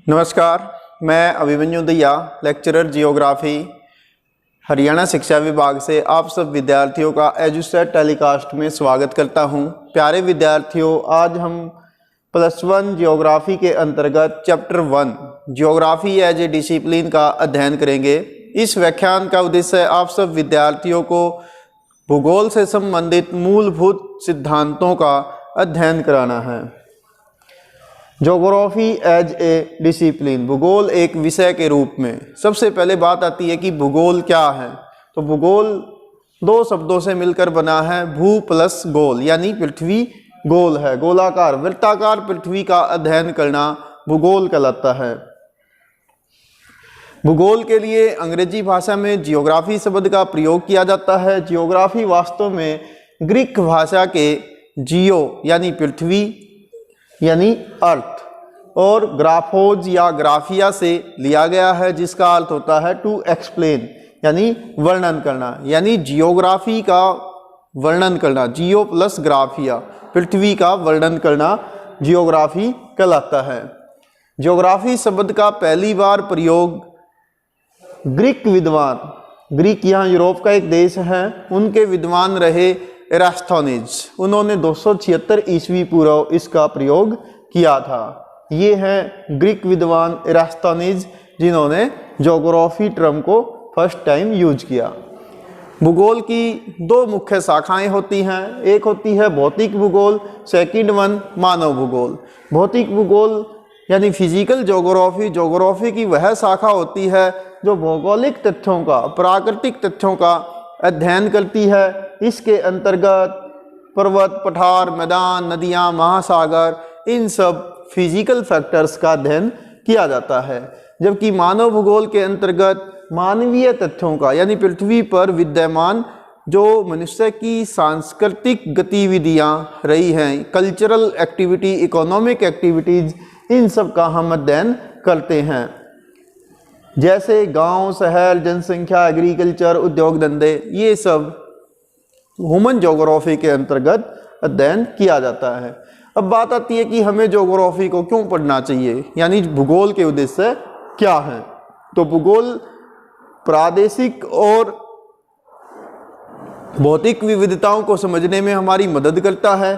नमस्कार, मैं Abhimanyu Dahiya, lecturer geography, Haryana शिक्षा विभाग से आप सब विद्यार्थियों का एजुसेट टेलीकास्ट में स्वागत करता हूं। प्यारे विद्यार्थियों, आज हम +1 जियोग्राफी के अंतर्गत chapter 1 geography as a discipline का अध्ययन करेंगे। इस व्याख्यान का उद्देश्य आप सब विद्यार्थियों को भूगोल से संबंधित मूलभूत सिद्धांतों का अध्ययन कराना है। ज्योग्राफी एज ए डिसिप्लिन, भूगोल एक विषय के रूप में। सबसे पहले बात आती है कि भूगोल क्या है। तो भूगोल दो शब्दों से मिलकर बना है, भू प्लस गोल, यानी पृथ्वी गोल है, गोलाकार वृत्ताकार पृथ्वी का अध्ययन करना भूगोल कहलाता है। भूगोल के लिए अंग्रेजी भाषा में जियोग्राफी शब्द का प्रयोग किया जाता है। जियोग्राफी वास्तव में ग्रीक भाषा के जियो यानी पृथ्वी यानी अर्थ और ग्राफोज या ग्राफिया से लिया गया है, जिसका अर्थ होता है टू एक्सप्लेन यानी वर्णन करना, यानी जियोग्राफी का वर्णन करना। जियो प्लस ग्राफिया, पृथ्वी का वर्णन करना जियोग्राफी कहलाता है। जियोग्राफी शब्द का पहली बार प्रयोग ग्रीक विद्वान, ग्रीक यहाँ यूरोप का एक देश है, उनके विद्वान रहे एरास्थोनीज, उन्होंने 276 ईस्वी पूर्व इसका प्रयोग किया था। ये है ग्रीक विद्वान एरास्थोनीज जिन्होंने ज्योग्राफी टर्म को फर्स्ट टाइम यूज किया। भूगोल की दो मुख्य शाखाएं होती हैं, एक होती है भौतिक भूगोल, सेकंड वन मानव भूगोल। भौतिक भूगोल यानी फिजिकल ज्योग्राफी, ज्योग्राफी की वह शाखा होती है जो भौगोलिक तथ्यों का, प्राकृतिक तथ्यों का अध्ययन करती है। इसके अंतर्गत पर्वत, पठार, मैदान, नदियाँ, महासागर, इन सब फिजिकल फैक्टर्स का अध्ययन किया जाता है। जबकि मानव भूगोल के अंतर्गत मानवीय तथ्यों का, यानी पृथ्वी पर विद्यमान जो मनुष्य की सांस्कृतिक गतिविधियाँ रही हैं, कल्चरल एक्टिविटी, इकोनॉमिक एक्टिविटीज़, इन सब का हम अध्ययन करते हैं। जैसे गांव, शहर, जनसंख्या, एग्रीकल्चर, उद्योग धंधे, ये सब ह्यूमन ज्योग्राफी के अंतर्गत अध्ययन किया जाता है। अब बात आती है कि हमें ज्योग्राफी को क्यों पढ़ना चाहिए, यानी भूगोल के उद्देश्य क्या हैं। तो भूगोल प्रादेशिक और भौतिक विविधताओं को समझने में हमारी मदद करता है।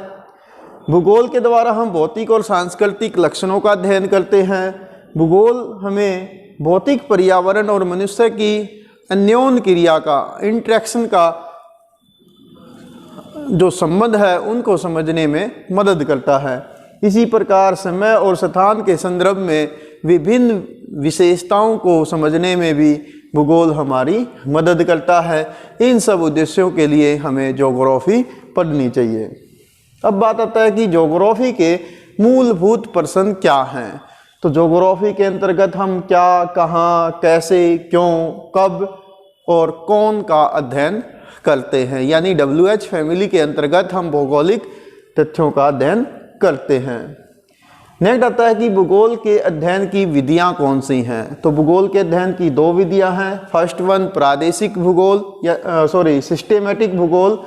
भूगोल के द्वारा हम भौतिक और सांस्कृतिक लक्षणों का अध्ययन करते हैं। भूगोल हमें भौतिक पर्यावरण और मनुष्य की अन्योन्य क्रिया का, इंटरेक्शन का जो संबंध है, उनको समझने में मदद करता है। इसी प्रकार समय और स्थान के संदर्भ में विभिन्न विशेषताओं को समझने में भी भूगोल हमारी मदद करता है। इन सब उद्देश्यों के लिए हमें ज्योग्राफी पढ़नी चाहिए। अब बात आता है कि ज्योग्राफी के मूलभूत प्रश्न क्या हैं। तो ज्योग्राफी के अंतर्गत हम क्या, कहाँ, कैसे, क्यों, कब और कौन का अध्ययन करते हैं, यानी WH फैमिली के अंतर्गत हम भौगोलिक तथ्यों का अध्ययन करते हैं। नेक्स्ट आता है कि भूगोल के अध्ययन की विधियां कौन सी हैं। तो भूगोल के अध्ययन की दो विधियां हैं। फर्स्ट वन प्रादेशिक भूगोल या सिस्टेमेटिक भूगोल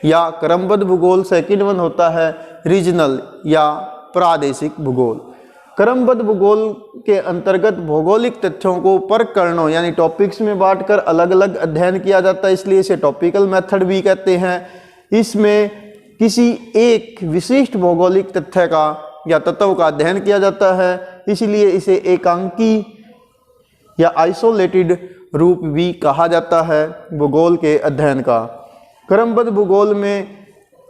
या क्रमबद्ध भूगोल। सेकंड वन होता है रीजनल या प्रादेशिक भूगोल। क्रमबद्ध भूगोल के अंतर्गत भौगोलिक तथ्यों को प्रकरणों यानी टॉपिक्स में बांटकर अलग अलग अध्ययन किया जाता है, इसलिए इसे टॉपिकल मेथड भी कहते हैं। इसमें किसी एक विशिष्ट भौगोलिक तथ्य का या तत्व का अध्ययन किया जाता है, इसलिए इसे एकांकी या आइसोलेटेड रूप भी कहा जाता है भूगोल के अध्ययन का। क्रमबद्ध भूगोल में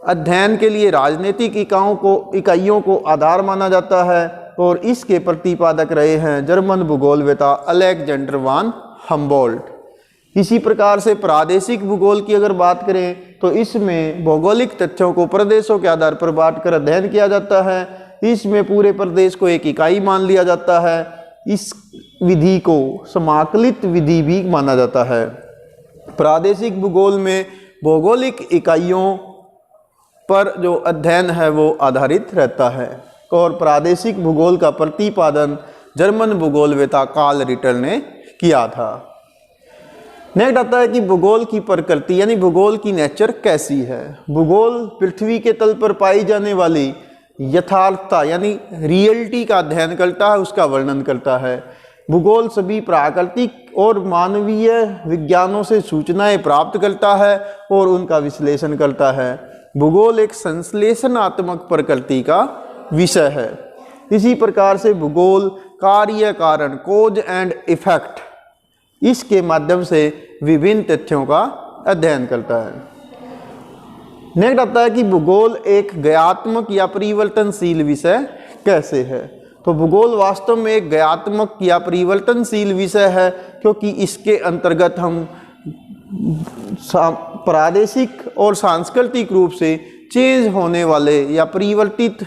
अध्ययन के लिए राजनीतिक इकाइयों को आधार माना जाता है और इसके प्रतिपादक रहे हैं जर्मन भूगोलवेता अलेक्जेंडर वान हम्बोल्ट। इसी प्रकार से प्रादेशिक भूगोल की अगर बात करें तो इसमें भौगोलिक तथ्यों को प्रदेशों के आधार पर बांटकर अध्ययन किया जाता है। इसमें पूरे प्रदेश को एक इकाई मान लिया जाता है। इस विधि को समाकलित विधि भी माना जाता है। प्रादेशिक भूगोल में भौगोलिक इकाइयों पर जो अध्ययन है वो आधारित रहता है और प्रादेशिक भूगोल का प्रतिपादन जर्मन भूगोलवेता कार्ल रिटर ने किया था। नेक्स्ट आता है कि भूगोल की प्रकृति यानी भूगोल की नेचर कैसी है। भूगोल पृथ्वी के तल पर पाई जाने वाली यथार्थता यानी रियलिटी का अध्ययन करता है, उसका वर्णन करता है। भूगोल सभी प्राकृतिक और मानवीय विज्ञानों से सूचनाएं प्राप्त करता है और उनका विश्लेषण करता है। भूगोल एक संश्लेषणात्मक प्रकृति का विषय है। इसी प्रकार से भूगोल कार्य कारण, कॉज एंड इफेक्ट, इसके माध्यम से विभिन्न तथ्यों का अध्ययन करता है। नेक्स्ट आता है कि भूगोल एक ज्ञात्मक या परिवर्तनशील विषय कैसे है। तो भूगोल वास्तव में एक ज्ञात्मक या परिवर्तनशील विषय है, क्योंकि इसके अंतर्गत हम प्रादेशिक और सांस्कृतिक रूप से चेंज होने वाले या परिवर्तित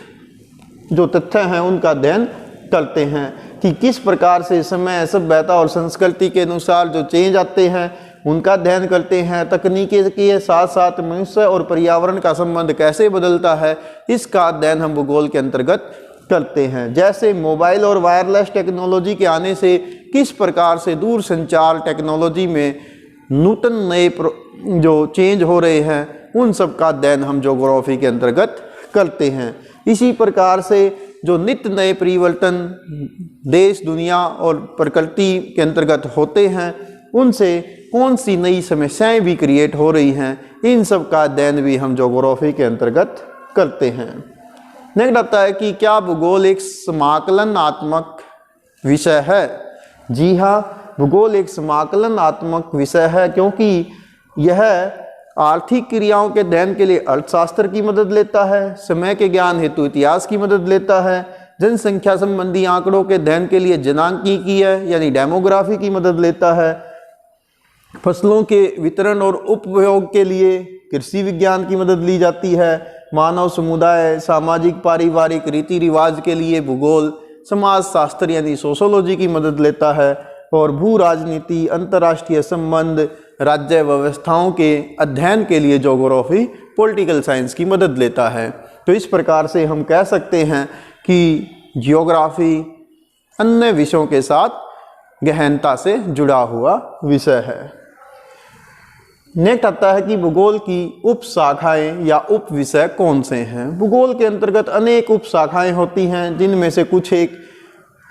जो तथ्य हैं उनका अध्ययन करते हैं कि किस प्रकार से समय, सभ्यता और संस्कृति के अनुसार जो चेंज आते हैं उनका अध्ययन करते हैं। तकनीकी के साथ साथ मनुष्य और पर्यावरण का संबंध कैसे बदलता है, इसका अध्ययन हम भूगोल के अंतर्गत करते हैं। जैसे मोबाइल और वायरलेस टेक्नोलॉजी के आने से किस प्रकार से दूर संचार टेक्नोलॉजी में नूतन नए जो चेंज हो रहे हैं, उन सब का अध्ययन हम ज्योग्राफी के अंतर्गत करते हैं। इसी प्रकार से जो नित्य नए परिवर्तन देश, दुनिया और प्रकृति के अंतर्गत होते हैं, उनसे कौन सी नई समस्याएं भी क्रिएट हो रही हैं, इन सब का अध्ययन भी हम ज्योग्राफी के अंतर्गत करते हैं। नेक्स्ट आता है कि क्या भूगोल एक समाकलनात्मक विषय है। जी हाँ, भूगोल एक समाकलनात्मक विषय है, क्योंकि यह आर्थिक क्रियाओं के अध्ययन के लिए अर्थशास्त्र की मदद लेता है, समय के ज्ञान हेतु इतिहास की मदद लेता है, जनसंख्या संबंधी आंकड़ों के अध्ययन के लिए जनांकीय यानी डेमोग्राफी की मदद लेता है, फसलों के वितरण और उपभोग के लिए कृषि विज्ञान की मदद ली जाती है, मानव समुदाय, सामाजिक पारिवारिक रीति रिवाज के लिए भूगोल समाज शास्त्र यानी सोशोलॉजी की मदद लेता है, और भू राजनीति, अंतर्राष्ट्रीय संबंध, राज्य व्यवस्थाओं के अध्ययन के लिए ज्योग्राफी पॉलिटिकल साइंस की मदद लेता है। तो इस प्रकार से हम कह सकते हैं कि ज्योग्राफी अन्य विषयों के साथ गहनता से जुड़ा हुआ विषय है। नेक्स्ट आता है कि भूगोल की उप शाखाएं या उप विषय कौन से हैं। भूगोल के अंतर्गत अनेक उप शाखाएं होती हैं, जिनमें से कुछ एक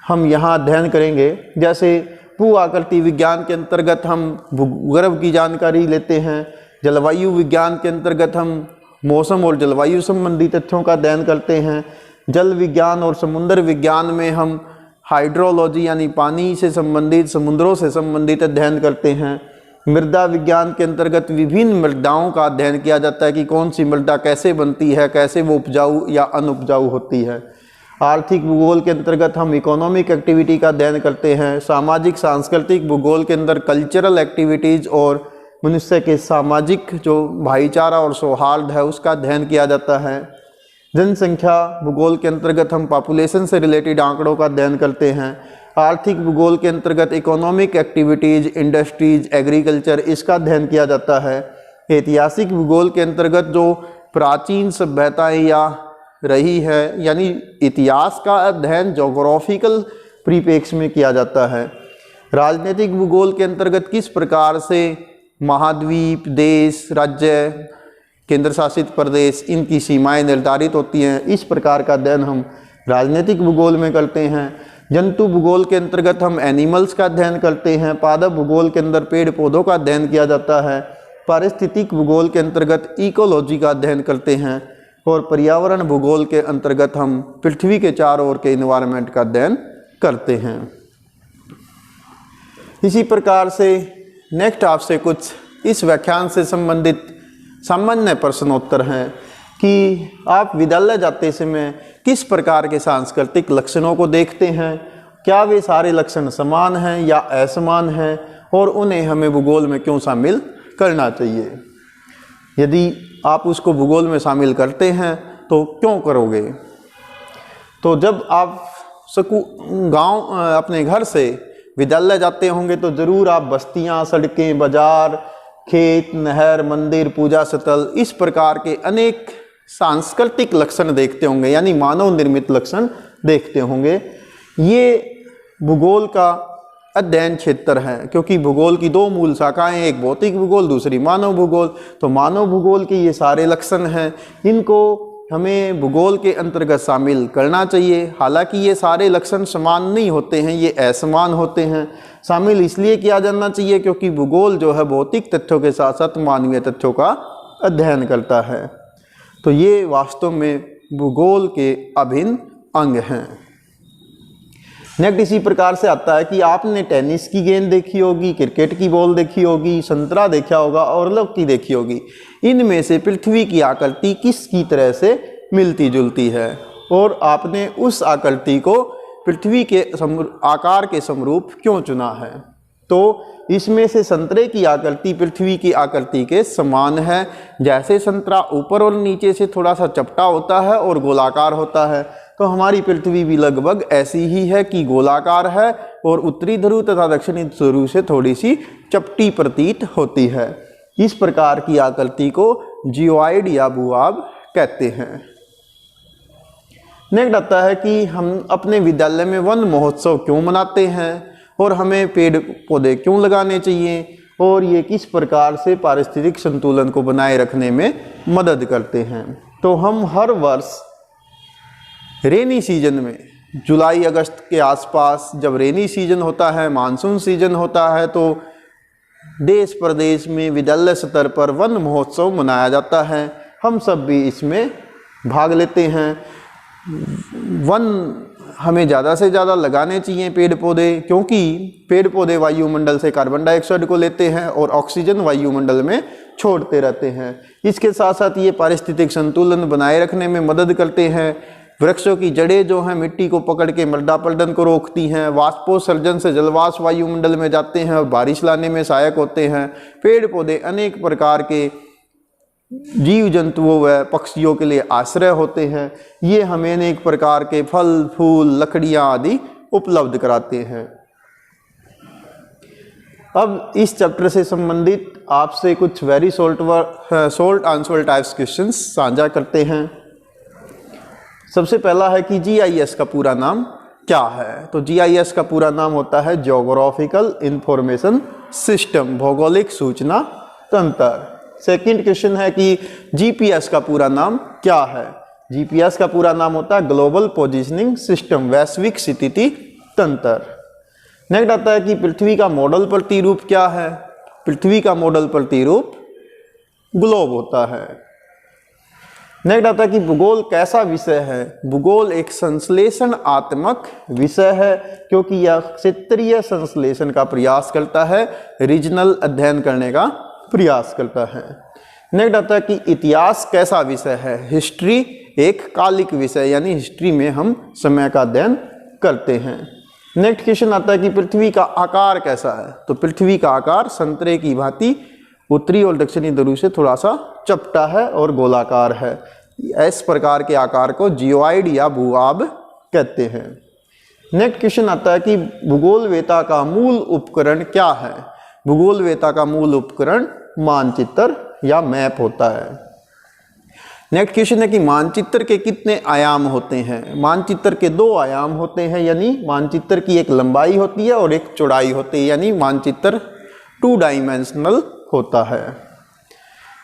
हम यहाँ अध्ययन करेंगे। जैसे भू आकृति विज्ञान के अंतर्गत हम भूगर्भ की जानकारी लेते हैं। जलवायु विज्ञान के अंतर्गत हम मौसम और जलवायु संबंधी तथ्यों का अध्ययन करते हैं। जल विज्ञान और समुद्र विज्ञान में हम हाइड्रोलॉजी यानी पानी से संबंधित, समुद्रों से संबंधित अध्ययन करते हैं। मृदा विज्ञान के अंतर्गत विभिन्न मृदाओं का अध्ययन किया जाता है कि कौन सी मृदा कैसे बनती है, कैसे वो उपजाऊ या अनउपजाऊ होती है। आर्थिक भूगोल के अंतर्गत हम इकोनॉमिक एक्टिविटी का अध्ययन करते हैं। सामाजिक सांस्कृतिक भूगोल के अंदर कल्चरल एक्टिविटीज़ और मनुष्य के सामाजिक जो भाईचारा और सौहार्द है उसका अध्ययन किया जाता है। जनसंख्या भूगोल के अंतर्गत हम पॉपुलेशन से रिलेटेड आंकड़ों का अध्ययन करते हैं। आर्थिक भूगोल के अंतर्गत इकोनॉमिक एक्टिविटीज़, इंडस्ट्रीज, एग्रीकल्चर, इसका अध्ययन किया जाता है। ऐतिहासिक भूगोल के अंतर्गत जो प्राचीन सभ्यताएं या रही है यानी इतिहास का अध्ययन ज्योग्राफिकल परिप्रेक्ष्य में किया जाता है। राजनीतिक भूगोल के अंतर्गत किस प्रकार से महाद्वीप, देश, राज्य, केंद्र शासित प्रदेश, इनकी सीमाएं निर्धारित होती हैं, इस प्रकार का अध्ययन हम राजनीतिक भूगोल में करते हैं। जंतु भूगोल के अंतर्गत हम एनिमल्स का अध्ययन करते हैं। पादप भूगोल के अंदर पेड़ पौधों का अध्ययन किया जाता है। पारिस्थितिक भूगोल के अंतर्गत इकोलॉजी का अध्ययन करते हैं। और पर्यावरण भूगोल के अंतर्गत हम पृथ्वी के चारों ओर के इन्वायरमेंट का अध्ययन करते हैं। इसी प्रकार से नेक्स्ट आपसे कुछ इस व्याख्यान से संबंधित सामान्य प्रश्नोत्तर हैं कि आप विद्यालय जाते समय किस प्रकार के सांस्कृतिक लक्षणों को देखते हैं, क्या वे सारे लक्षण समान हैं या असमान हैं, और उन्हें हमें भूगोल में क्यों शामिल करना चाहिए। यदि आप उसको भूगोल में शामिल करते हैं तो क्यों करोगे। तो जब आप गांव अपने घर से विद्यालय जाते होंगे तो ज़रूर आप बस्तियां, सड़कें, बाजार, खेत, नहर, मंदिर, पूजा स्थल, इस प्रकार के अनेक सांस्कृतिक लक्षण देखते होंगे यानी मानव निर्मित लक्षण देखते होंगे। ये भूगोल का अध्ययन क्षेत्र है, क्योंकि भूगोल की दो मूल शाखाएं, एक भौतिक भूगोल, दूसरी मानव भूगोल। तो मानव भूगोल के ये सारे लक्षण हैं, इनको हमें भूगोल के अंतर्गत शामिल करना चाहिए। हालांकि ये सारे लक्षण समान नहीं होते हैं, ये असमान होते हैं। शामिल इसलिए किया जाना चाहिए क्योंकि भूगोल जो है भौतिक तथ्यों के साथ साथ मानवीय तथ्यों का अध्ययन करता है। तो ये वास्तव में भूगोल के अभिन्न अंग हैं। नेक्स्ट इसी प्रकार से आता है कि आपने टेनिस की गेंद देखी होगी, क्रिकेट की बॉल देखी होगी, संतरा देखा होगा और लौकी देखी होगी। इनमें से पृथ्वी की आकृति किसकी तरह से मिलती जुलती है, और आपने उस आकृति को पृथ्वी के आकार के समरूप क्यों चुना है। तो इसमें से संतरे की आकृति पृथ्वी की आकृति के समान है। जैसे संतरा ऊपर और नीचे से थोड़ा सा चपटा होता है और गोलाकार होता है, तो हमारी पृथ्वी भी लगभग ऐसी ही है कि गोलाकार है और उत्तरी ध्रुव तथा दक्षिणी ध्रुव से थोड़ी सी चपटी प्रतीत होती है। इस प्रकार की आकृति को जियोइड या भूआब कहते हैं। नेक्स्ट आता है कि हम अपने विद्यालय में वन महोत्सव क्यों मनाते हैं और हमें पेड़ पौधे क्यों लगाने चाहिए, और ये किस प्रकार से पारिस्थितिक संतुलन को बनाए रखने में मदद करते हैं। तो हम हर वर्ष रेनी सीजन में जुलाई अगस्त के आसपास जब रेनी सीजन होता है, मानसून सीजन होता है, तो देश प्रदेश में विद्यालय स्तर पर वन महोत्सव मनाया जाता है। हम सब भी इसमें भाग लेते हैं। वन हमें ज़्यादा से ज़्यादा लगाने चाहिए पेड़ पौधे, क्योंकि पेड़ पौधे वायुमंडल से कार्बन डाइऑक्साइड को लेते हैं और ऑक्सीजन वायुमंडल में छोड़ते रहते हैं। इसके साथ साथ ये पारिस्थितिक संतुलन बनाए रखने में मदद करते हैं। वृक्षों की जड़ें जो हैं मिट्टी को पकड़ के मृदापल्टन को रोकती हैं। वाष्पोत्सर्जन से जलवाष्प वायुमंडल में जाते हैं और बारिश लाने में सहायक होते हैं। पेड़ पौधे अनेक प्रकार के जीव जंतुओं व पक्षियों के लिए आश्रय होते हैं। ये हमें अनेक प्रकार के फल फूल लकड़ियाँ आदि उपलब्ध कराते हैं। अब इस चैप्टर से संबंधित आपसे कुछ very short answer types questions साझा करते हैं। सबसे पहला है कि जीआईएस का पूरा नाम क्या है। तो जीआईएस का पूरा नाम होता है ज्योग्राफिकल इंफॉर्मेशन सिस्टम, भौगोलिक सूचना तंत्र। सेकंड क्वेश्चन है कि जीपीएस का पूरा नाम क्या है। जीपीएस का पूरा नाम होता है ग्लोबल पोजीशनिंग सिस्टम, वैश्विक स्थिति तंत्र। नेक्स्ट आता है कि पृथ्वी का मॉडल प्रतिरूप क्या है। पृथ्वी का मॉडल प्रतिरूप ग्लोब होता है। नेक्स्ट आता है कि भूगोल कैसा विषय है। भूगोल एक संश्लेषणात्मक विषय है, क्योंकि यह क्षेत्रीय संश्लेषण का प्रयास करता है, रीजनल अध्ययन करने का प्रयास करता है। नेक्स्ट आता है कि इतिहास कैसा विषय है। हिस्ट्री एक कालिक विषय, यानी हिस्ट्री में हम समय का अध्ययन करते हैं। नेक्स्ट क्वेश्चन आता है कि पृथ्वी का आकार कैसा है। तो पृथ्वी का आकार संतरे की भांति उत्तरी और दक्षिणी ध्रुव से थोड़ा सा चपटा है और गोलाकार है। इस प्रकार के आकार को जियोइड या भूआब कहते हैं। नेक्स्ट क्वेश्चन आता है कि भूगोलवेता का मूल उपकरण क्या है। भूगोलवेता का मूल उपकरण मानचित्र या मैप होता है। नेक्स्ट क्वेश्चन है कि मानचित्र के कितने आयाम होते हैं। मानचित्र के 2 आयाम होते हैं, यानी मानचित्र की एक लंबाई होती है और एक चौड़ाई होती है, यानी मानचित्र 2 डायमेंशनल होता है।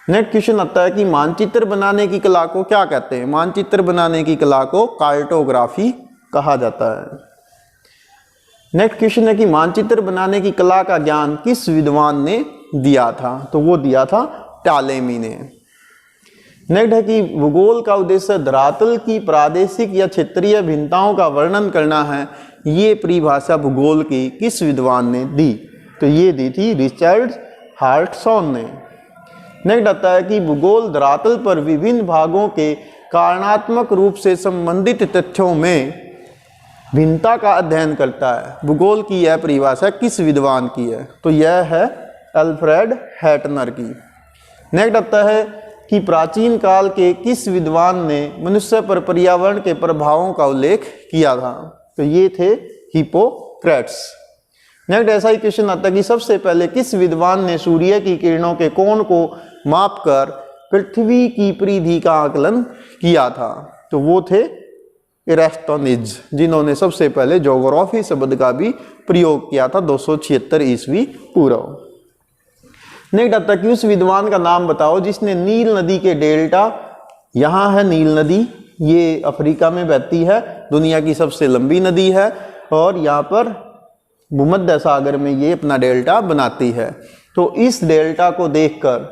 नेक्स्ट क्वेश्चन आता है कि मानचित्र बनाने की कला को क्या कहते हैं। मानचित्र बनाने की कला को कार्टोग्राफी कहा जाता है। नेक्स्ट क्वेश्चन है कि मानचित्र बनाने की कला का ज्ञान किस विद्वान ने दिया था। तो वो दिया था टालेमी ने। नेक्स्ट है कि भूगोल का उद्देश्य धरातल की प्रादेशिक या क्षेत्रीय भिन्नताओं का वर्णन करना है। ये परिभाषा भूगोल की किस विद्वान ने दी। तो ये दी थी रिचर्ड हार्टसॉन ने। नेक्स्ट आता है कि भूगोल धरातल पर विभिन्न भागों के कारणात्मक रूप से संबंधित तथ्यों में भिन्नता का अध्ययन करता है। भूगोल की यह परिभाषा किस विद्वान की है। तो यह है अल्फ्रेड हैटनर की। नेक्स्ट आता है कि प्राचीन काल के किस विद्वान ने मनुष्य पर पर्यावरण के प्रभावों का उल्लेख किया था। तो ये थे हिप्पोक्रेट्स। नेक्स्ट ऐसा ही क्वेश्चन आता है कि सबसे पहले किस विद्वान ने सूर्य की किरणों के कोण को मापकर पृथ्वी की परिधि का आकलन किया था। तो वो थे एरास्टोनिज, जिन्होंने सबसे पहले ज्योग्राफी शब्द का भी प्रयोग किया था 276 ईस्वी पूर्व। नेक्स्ट आता है कि उस विद्वान का नाम बताओ जिसने नील नदी के डेल्टा यहाँ है नील नदी, ये अफ्रीका में बहती है, दुनिया की सबसे लंबी नदी है और यहाँ पर भूमध्य सागर में ये अपना डेल्टा बनाती है। तो इस डेल्टा को देखकर,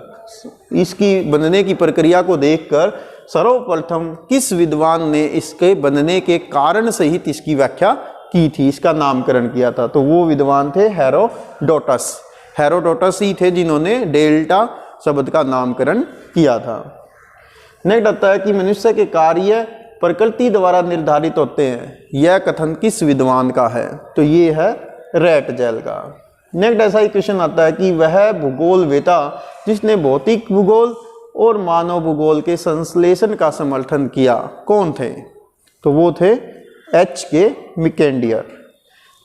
इसकी बनने की प्रक्रिया को देखकर सर्वप्रथम किस विद्वान ने इसके बनने के कारण सहित इसकी व्याख्या की थी, इसका नामकरण किया था? तो वो विद्वान थे हेरोडोटस। हेरोडोटस ही थे जिन्होंने डेल्टा शब्द का नामकरण किया था। नेक्स्ट आता है कि मनुष्य के कार्य प्रकृति द्वारा निर्धारित होते हैं, यह कथन किस विद्वान का है? तो ये है रैटजेल का। नेक्स्ट ऐसा ही क्वेश्चन आता है कि वह भूगोलवेता जिसने भौतिक भूगोल और मानव भूगोल के संश्लेषण का समर्थन किया, कौन थे? तो वो थे H.K. मिकेंडियर।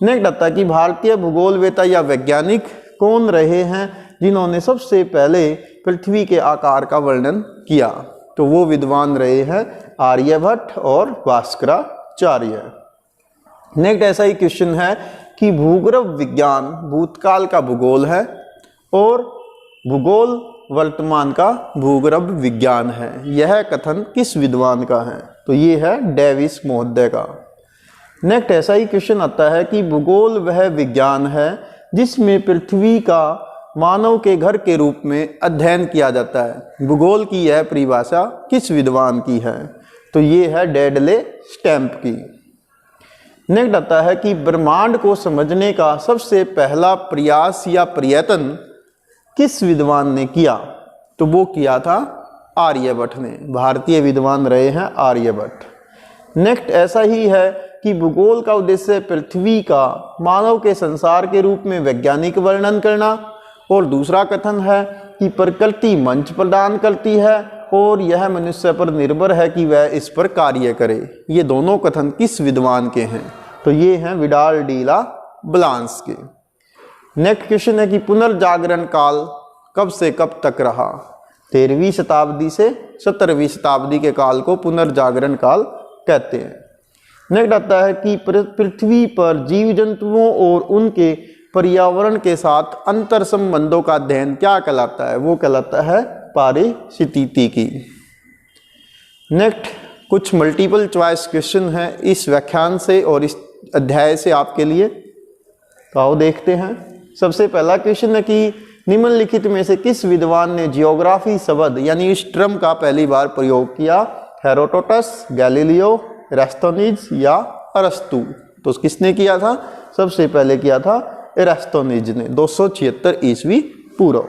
नेक्स्ट आता है कि भारतीय भूगोलवेता या वैज्ञानिक कौन रहे हैं जिन्होंने सबसे पहले पृथ्वी के आकार का वर्णन किया? तो वो विद्वान रहे हैं आर्यभट्ट और भास्कराचार्य। नेक्स्ट ऐसा ही क्वेश्चन है कि भूगर्भ विज्ञान भूतकाल का भूगोल है और भूगोल वर्तमान का भूगर्भ विज्ञान है, यह कथन किस विद्वान का है? तो ये है डेविस महोदय का। नेक्स्ट ऐसा ही क्वेश्चन आता है कि भूगोल वह विज्ञान है जिसमें पृथ्वी का मानव के घर के रूप में अध्ययन किया जाता है, भूगोल की यह परिभाषा किस विद्वान की है? तो ये है डेडले स्टैम्प की। नेक्स्ट आता है कि ब्रह्मांड को समझने का सबसे पहला प्रयास या प्रयत्न किस विद्वान ने किया? तो वो किया था आर्यभट्ट ने, भारतीय विद्वान रहे हैं आर्यभट्ट। नेक्स्ट ऐसा ही है कि भूगोल का उद्देश्य पृथ्वी का मानव के संसार के रूप में वैज्ञानिक वर्णन करना, और दूसरा कथन है कि प्रकृति मंच प्रदान करती है और यह मनुष्य पर निर्भर है कि वह इस पर कार्य करे। ये दोनों कथन किस विद्वान के हैं? तो ये हैं विडाल डी ला ब्लांस के। नेक्स्ट क्वेश्चन है कि पुनर्जागरण काल कब से कब तक रहा? 13वीं शताब्दी से 17वीं शताब्दी के काल को पुनर्जागरण काल कहते हैं। नेक्स्ट आता है कि पृथ्वी पर जीव जंतुओं और उनके पर्यावरण के साथ अंतर संबंधों का अध्ययन क्या कहलाता है? वो कहलाता है पारिस्थितिकी। नेक्स्ट कुछ मल्टीपल चॉइस क्वेश्चन है इस व्याख्यान से और इस अध्याय से आपके लिए, तो आओ देखते हैं। सबसे पहला क्वेश्चन है कि निम्नलिखित में से किस विद्वान ने जियोग्राफी शब्द यानी इस टर्म का पहली बार प्रयोग किया? हेरोडोटस, गैलीलियो, एरास्टोनिज या अरस्तु? तो किसने किया था? सबसे पहले किया था एरास्टोनिज ने 276 ईस्वी पूर्व।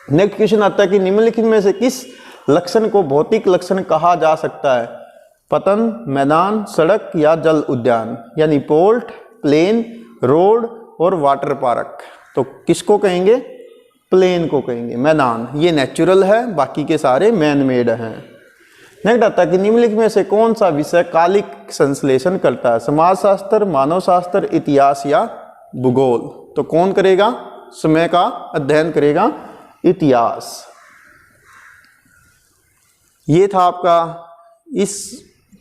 नेक्स्ट क्वेश्चन आता है कि निम्नलिखित में से किस लक्षण को भौतिक लक्षण कहा जा सकता है? पतन, मैदान, सड़क या जल उद्यान? यानी पोर्ट, प्लेन, रोड और वाटर पार्क। तो किसको कहेंगे? प्लेन को कहेंगे, मैदान। ये नेचुरल है, बाकी के सारे मैन मेड हैं। नेक्स्ट आता है कि निम्नलिखित में से कौन सा विषय कालिक संश्लेषण करता है? समाजशास्त्र, मानव शास्त्र, इतिहास या भूगोल? तो कौन करेगा? समय का अध्ययन करेगा इतिहास। ये था आपका इस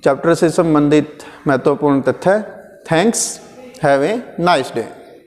चैप्टर से संबंधित महत्वपूर्ण तथ्य। Thanks, have a nice day.